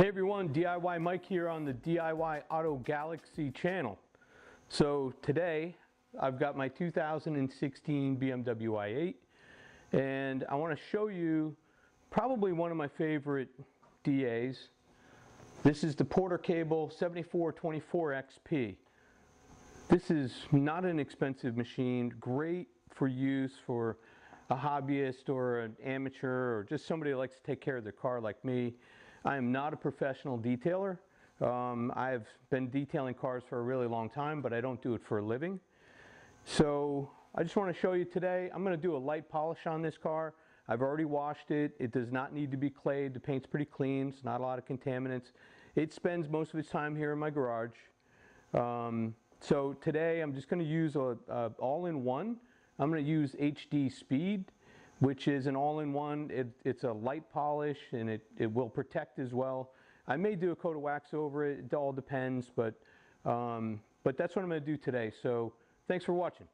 Hey everyone, DIY Mike here on the DIY Auto Galaxy channel. So today I've got my 2016 BMW i8 and I want to show you probably one of my favorite DAs. This is the Porter Cable 7424 XP. This is not an expensive machine, great for use for a hobbyist or an amateur or just somebody who likes to take care of their car like me. I am not a professional detailer. I've been detailing cars for a really long time, but I don't do it for a living. So I just want to show you today, I'm going to do a light polish on this car. I've already washed it. It does not need to be clayed. The paint's pretty clean. It's not a lot of contaminants. It spends most of its time here in my garage. So today I'm just going to use a all-in-one. I'm going to use HD Speed, which is an all-in-one. It's a light polish and it will protect as well. I may do a coat of wax over it. It all depends, but that's what I'm going to do today. So thanks for watching.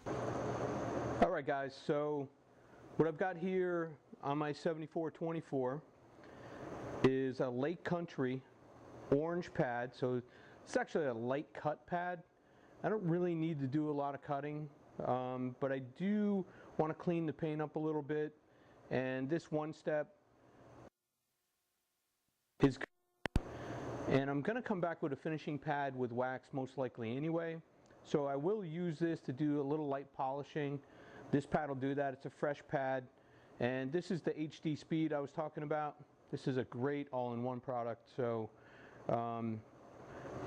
All right, guys. So what I've got here on my 7424 is a Lake Country orange pad. So it's actually a light cut pad. I don't really need to do a lot of cutting. But I do want to clean the paint up a little bit, and this one step is good. And I'm going to come back with a finishing pad with wax most likely anyway, so I will use this to do a little light polishing. This pad will do that. It's a fresh pad, and this is the HD Speed I was talking about. This is a great all-in-one product, so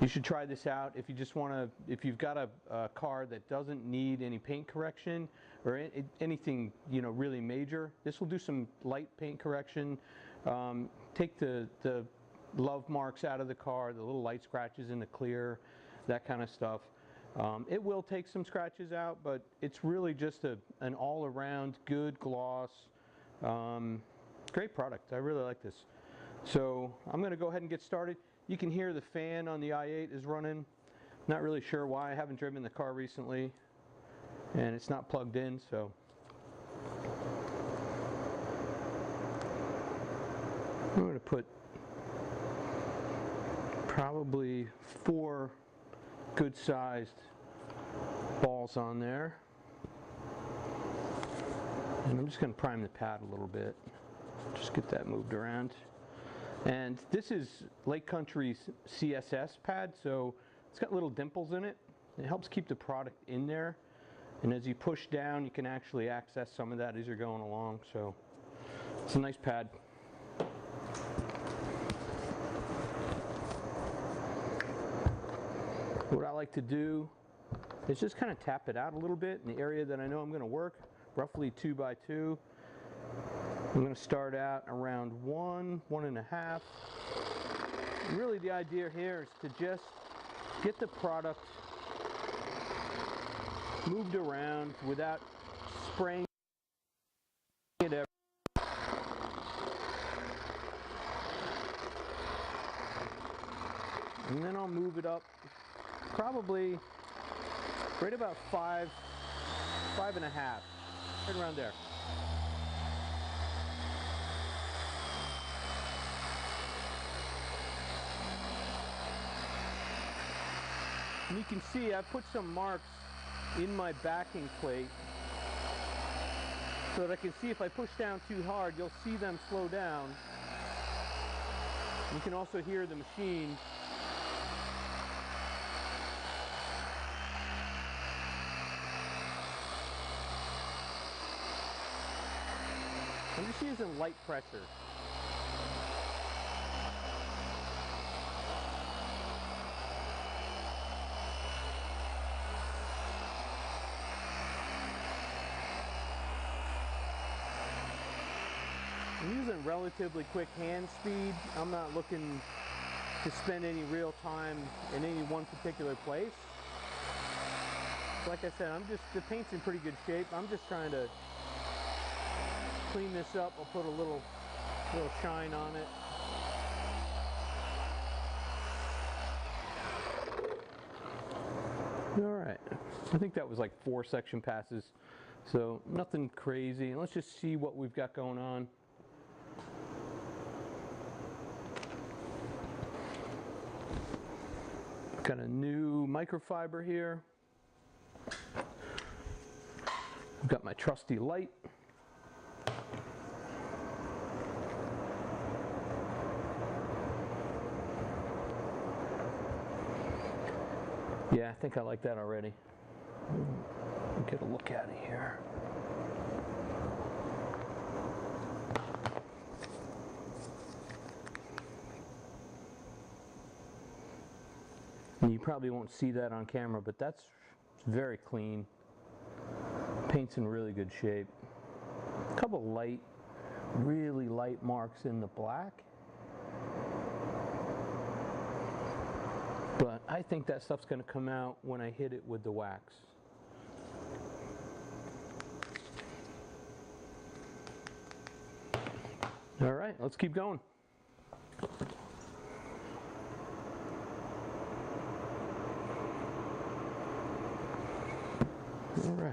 you should try this out if you just want to, if you've got a car that doesn't need any paint correction or anything, you know, really major. This will do some light paint correction, take the love marks out of the car, the little light scratches in the clear, that kind of stuff. It will take some scratches out, but it's really just an all-around good gloss, great product. I really like this. So I'm going to go ahead and get started. You can hear the fan on the i8 is running. Not really sure why. I haven't driven the car recently and it's not plugged in, so I'm going to put probably 4 good sized balls on there, and I'm just going to prime the pad a little bit, just get that moved around. And this is Lake Country's CSS pad, so it's got little dimples in it. It helps keep the product in there, and as you push down you can actually access some of that as you're going along, so it's a nice pad. What I like to do is just kind of tap it out a little bit in the area that I know I'm going to work, roughly 2 by 2. I'm going to start out around 1.5. Really the idea here is to just get the product moved around without spraying it everywhere. And then I'll move it up probably right about 5.5, right around there. And you can see I put some marks in my backing plate so that I can see if I push down too hard, you'll see them slow down. You can also hear the machine. I'm just using light pressure. I'm using relatively quick hand speed. I'm not looking to spend any real time in any one particular place. Like I said, the paint's in pretty good shape. I'm just trying to clean this up. I'll put a little shine on it. All right, I think that was like 4 section passes, so nothing crazy. Let's just see what we've got going on. Got a new microfiber here. I've got my trusty light. Yeah, I think I like that already. Get a look at it here. And you probably won't see that on camera, but that's very clean. Paint's in really good shape. A couple light, really light marks in the black. But I think that stuff's going to come out when I hit it with the wax. All right, let's keep going. All right.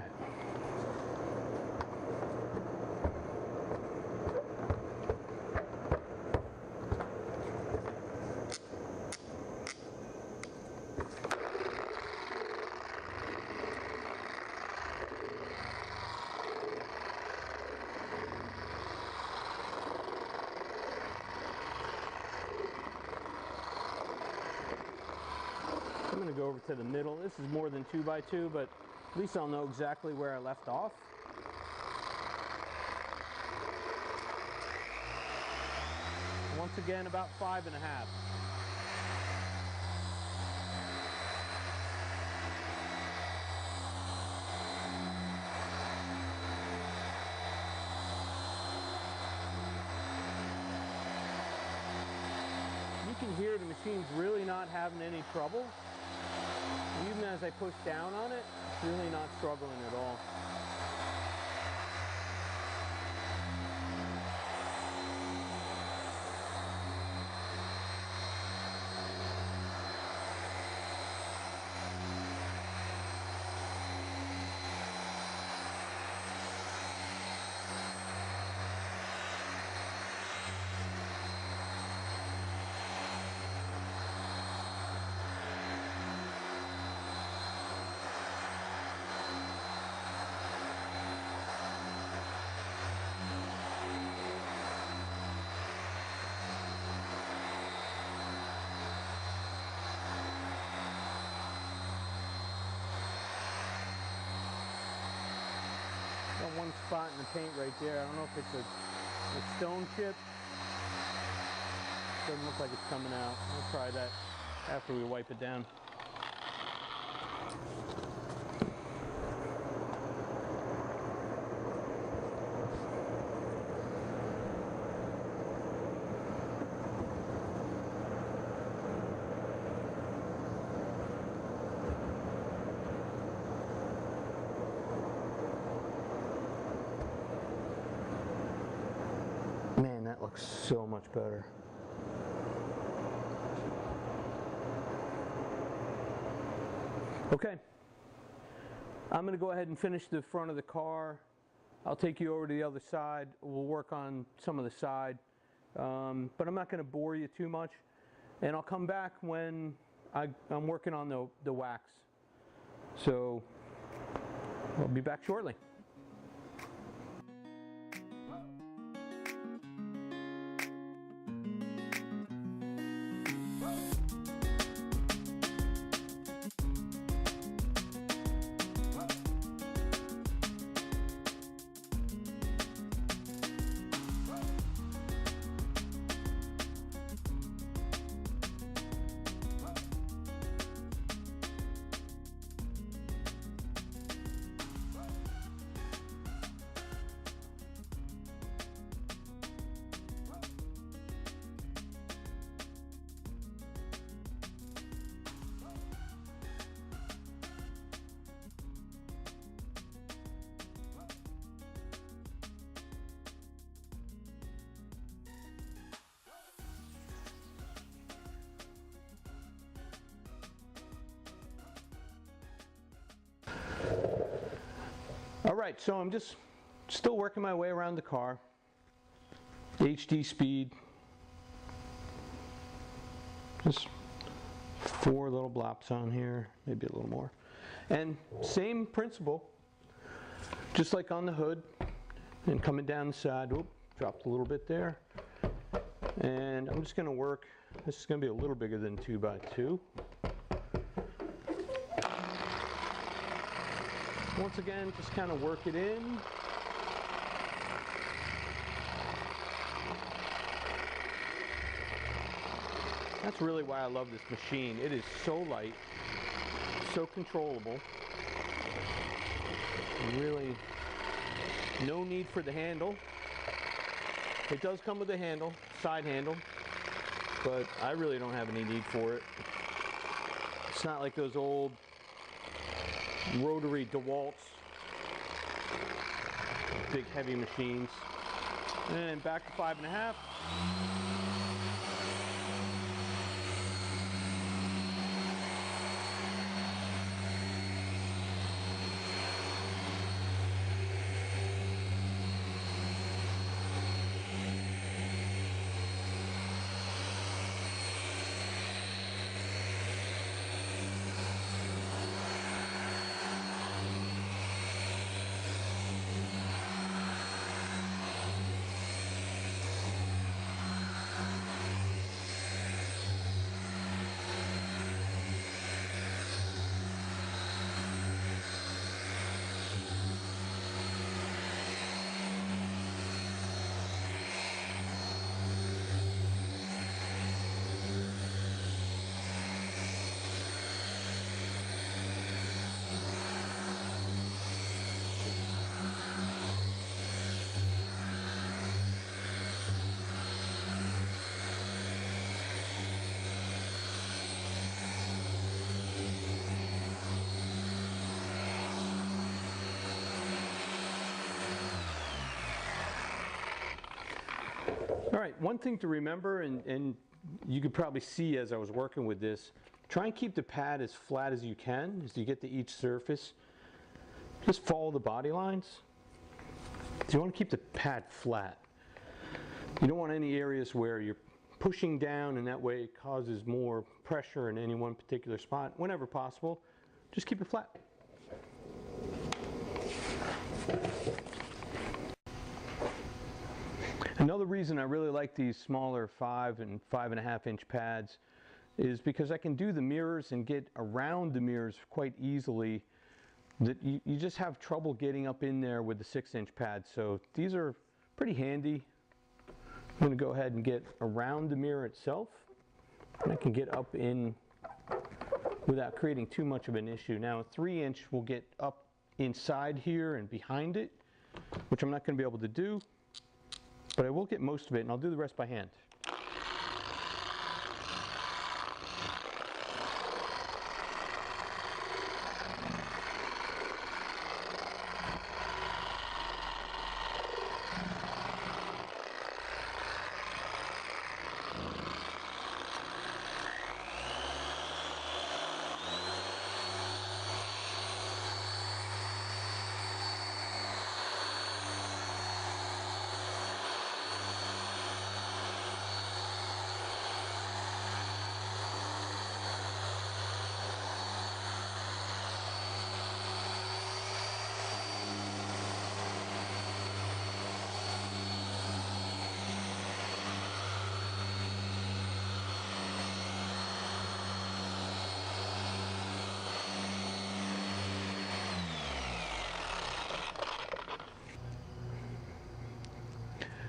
I'm going to go over to the middle. This is more than 2 by 2, but at least I'll know exactly where I left off. Once again, about 5.5. You can hear the machine's really not having any trouble. Even as I push down on it, it's really not struggling at all. Got one spot in the paint right there. I don't know if it's a stone chip. Doesn't look like it's coming out. I'll try that after we wipe it down. Man, that looks so much better. Okay, I'm going to go ahead and finish the front of the car. I'll take you over to the other side. We'll work on some of the side, but I'm not going to bore you too much. And I'll come back when I'm working on the wax. So I'll be back shortly. All right, so I'm just still working my way around the car. HD speed. Just 4 little blops on here, maybe a little more. And same principle, just like on the hood, and coming down the side. Oop, dropped a little bit there. And I'm just going to work, this is going to be a little bigger than 2x2. Once again, just kind of work it in. That's really why I love this machine. It is so light, so controllable. Really, no need for the handle. It does come with a handle, side handle, but I really don't have any need for it. It's not like those old rotary DeWalt's, big heavy machines. And back to 5.5. All right, one thing to remember, and you could probably see as I was working with this, try and keep the pad as flat as you can as you get to each surface. Just follow the body lines. So you want to keep the pad flat. You don't want any areas where you're pushing down and that way it causes more pressure in any one particular spot. Whenever possible, just keep it flat. Another reason I really like these smaller 5 and 5.5 inch pads is because I can do the mirrors and get around the mirrors quite easily. That you just have trouble getting up in there with the 6-inch pad. So these are pretty handy. I'm going to go ahead and get around the mirror itself, and I can get up in without creating too much of an issue. Now a 3-inch will get up inside here and behind it, which I'm not going to be able to do. But I will get most of it, and I'll do the rest by hand.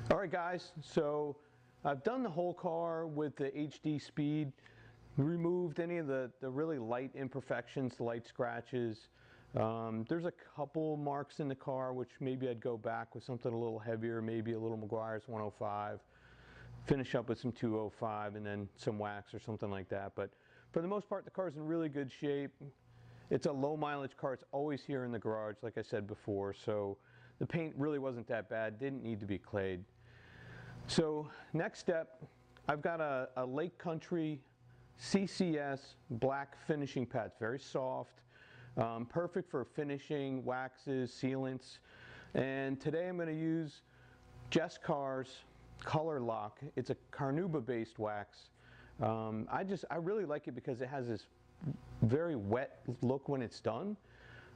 All right guys, so I've done the whole car with the HD speed, removed any of the really light imperfections, the light scratches. There's a couple marks in the car which maybe I'd go back with something a little heavier, maybe a little Meguiar's 105, finish up with some 205 and then some wax or something like that. But for the most part, the car's in really good shape. It's a low mileage car. It's always here in the garage, like I said before. So the paint really wasn't that bad, didn't need to be clayed. So next step, I've got a Lake Country CCS black finishing pads, very soft, perfect for finishing, waxes, sealants. And today I'm going to use Jess Carr's Color Lock. It's a carnauba based wax. I really like it because it has this very wet look when it's done.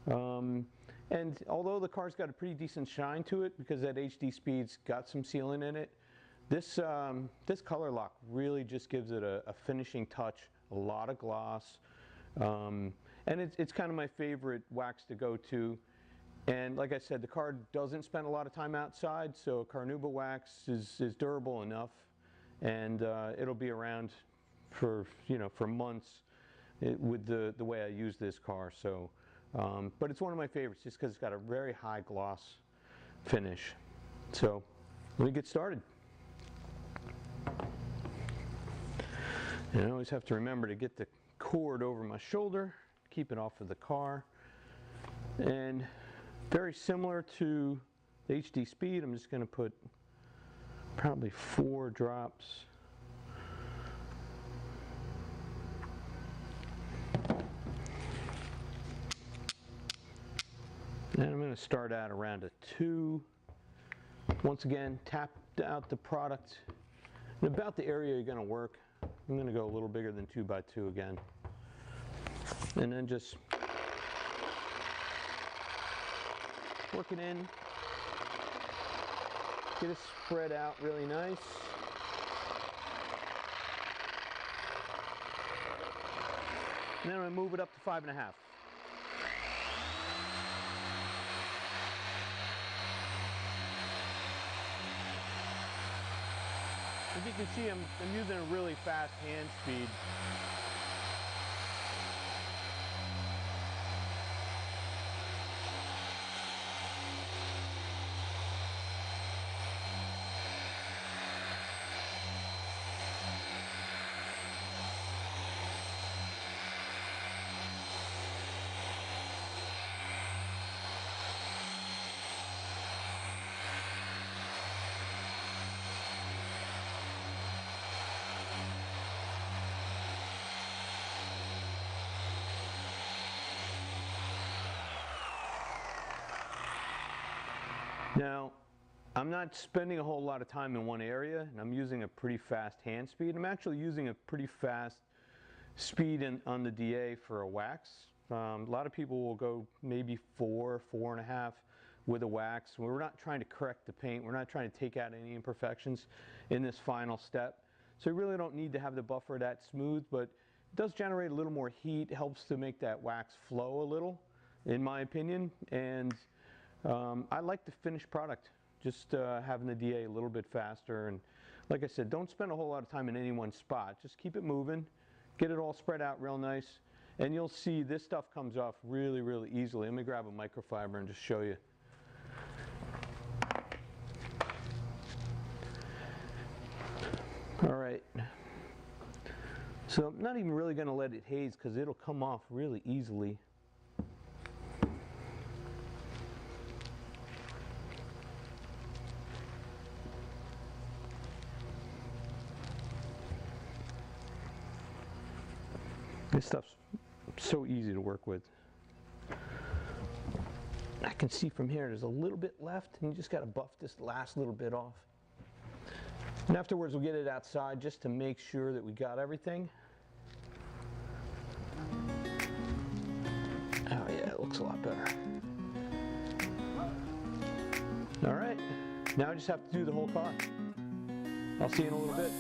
And although the car's got a pretty decent shine to it because that HD Speed's got some sealant in it, this color lock really just gives it a finishing touch, a lot of gloss, and it's kind of my favorite wax to go to. And like I said, the car doesn't spend a lot of time outside, so Carnauba wax is durable enough, and it'll be around for months with the way I use this car. So, but it's one of my favorites just because it's got a very high gloss finish. So let me get started. And I always have to remember to get the cord over my shoulder, keep it off of the car. And very similar to the HD Speed, I'm just going to put probably 4 drops. And I'm going to start out around a 2. Once again, tap out the product in about the area you're going to work. I'm going to go a little bigger than 2 by 2 again. And then just work it in. Get it spread out really nice. And then I'm going to move it up to 5.5. As you can see, I'm using a really fast hand speed. Now, I'm not spending a whole lot of time in one area, and I'm using a pretty fast hand speed. I'm actually using a pretty fast speed on the DA for a wax. A lot of people will go maybe 4, 4.5 with a wax. We're not trying to correct the paint. We're not trying to take out any imperfections in this final step. So you really don't need to have the buffer that smooth, but it does generate a little more heat, helps to make that wax flow a little, in my opinion. And I like the finished product, just having the DA a little bit faster. And like I said, don't spend a whole lot of time in any one spot. Just keep it moving, get it all spread out real nice, and you'll see this stuff comes off really, really easily. Let me grab a microfiber and just show you. All right. So I'm not even really going to let it haze because it'll come off really easily. This stuff's so easy to work with. I can see from here there's a little bit left, and you just got to buff this last little bit off. And afterwards we'll get it outside just to make sure that we got everything. Oh yeah, it looks a lot better. All right, now I just have to do the whole car. I'll see you in a little bit.